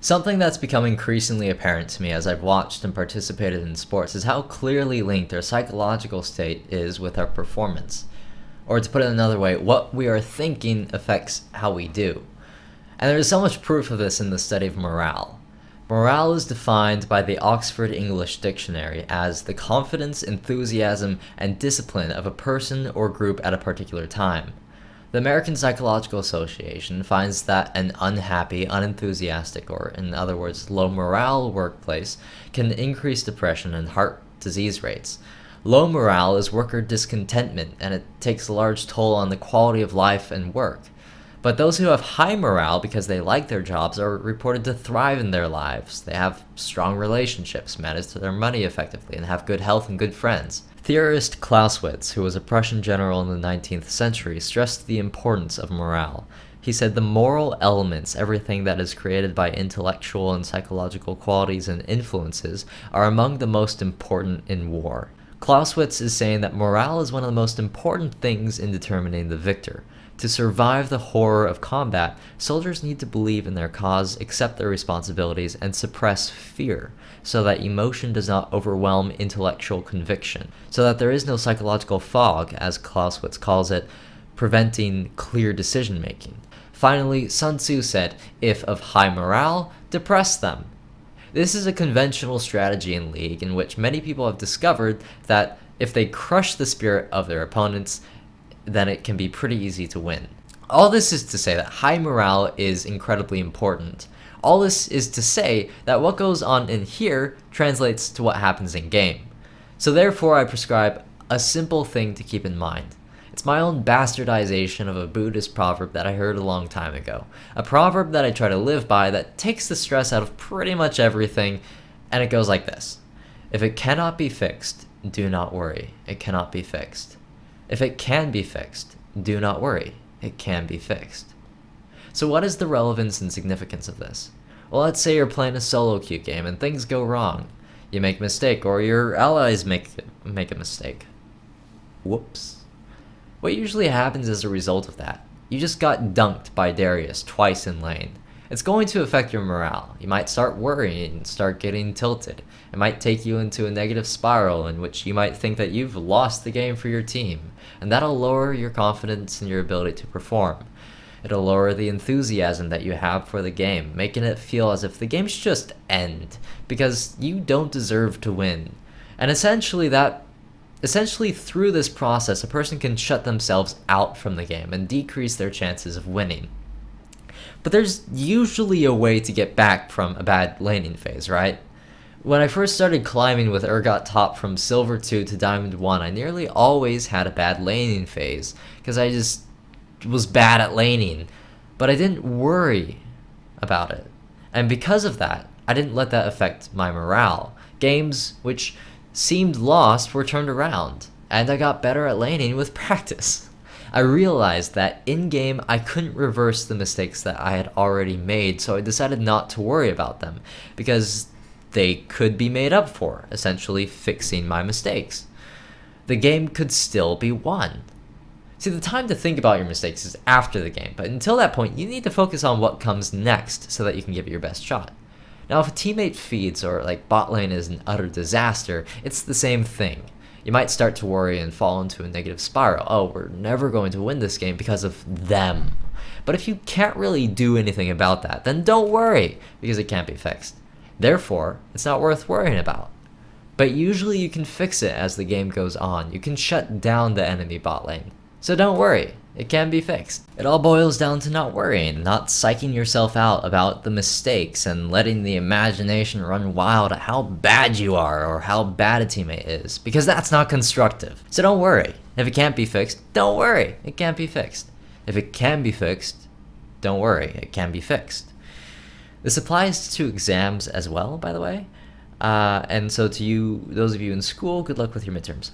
Something that's become increasingly apparent to me as I've watched and participated in sports is how clearly linked our psychological state is with our performance. Or to put it another way, what we are thinking affects how we do. And there is so much proof of this in the study of morale. Morale is defined by the Oxford English Dictionary as the confidence, enthusiasm, and discipline of a person or group at a particular time. The American Psychological Association finds that an unhappy, unenthusiastic, or in other words, low morale workplace can increase depression and heart disease rates. Low morale is worker discontentment, and it takes a large toll on the quality of life and work. But those who have high morale because they like their jobs are reported to thrive in their lives. They have strong relationships, manage their money effectively, and have good health and good friends. Theorist Clausewitz, who was a Prussian general in the 19th century, stressed the importance of morale. He said the moral elements, everything that is created by intellectual and psychological qualities and influences, are among the most important in war. Clausewitz is saying that morale is one of the most important things in determining the victor. To survive the horror of combat, soldiers need to believe in their cause, accept their responsibilities, and suppress fear, so that emotion does not overwhelm intellectual conviction, so that there is no psychological fog, as Clausewitz calls it, preventing clear decision-making. Finally, Sun Tzu said, if of high morale, depress them. This is a conventional strategy in League in which many people have discovered that if they crush the spirit of their opponents, then it can be pretty easy to win. All this is to say that high morale is incredibly important. All this is to say that what goes on in here translates to what happens in game. So therefore I prescribe a simple thing to keep in mind. It's my own bastardization of a Buddhist proverb that I heard a long time ago. A proverb that I try to live by that takes the stress out of pretty much everything, and it goes like this. If it cannot be fixed, do not worry. It cannot be fixed. If it can be fixed, do not worry. It can be fixed. So what is the relevance and significance of this? Well, let's say you're playing a solo queue game and things go wrong. You make a mistake, or your allies make a mistake. Whoops. What usually happens as a result of that? You just got dunked by Darius twice in lane. It's going to affect your morale. You might start worrying and start getting tilted. It might take you into a negative spiral in which you might think that you've lost the game for your team, and that'll lower your confidence in your ability to perform. It'll lower the enthusiasm that you have for the game, making it feel as if the game should just end, because you don't deserve to win. And essentially through this process, a person can shut themselves out from the game and decrease their chances of winning. But there's usually a way to get back from a bad laning phase, right? When I first started climbing with Urgot Top from Silver 2 to Diamond 1, I nearly always had a bad laning phase, because I just was bad at laning. But I didn't worry about it. And because of that, I didn't let that affect my morale. Games which seemed lost were turned around, and I got better at laning with practice. I realized that in-game I couldn't reverse the mistakes that I had already made, so I decided not to worry about them, because they could be made up for, essentially fixing my mistakes. The game could still be won. See, the time to think about your mistakes is after the game, but until that point, you need to focus on what comes next so that you can give it your best shot. Now, if a teammate feeds or bot lane is an utter disaster, it's the same thing. You might start to worry and fall into a negative spiral. Oh, we're never going to win this game because of them. But if you can't really do anything about that, then don't worry, because it can't be fixed. Therefore, it's not worth worrying about. But usually you can fix it as the game goes on. You can shut down the enemy bot lane. So don't worry, it can be fixed. It all boils down to not worrying, not psyching yourself out about the mistakes and letting the imagination run wild at how bad you are or how bad a teammate is, because that's not constructive. So don't worry. If it can't be fixed, don't worry, it can't be fixed. If it can be fixed, don't worry, it can be fixed. This applies to exams as well, by the way. And so to you, those of you in school, good luck with your midterms.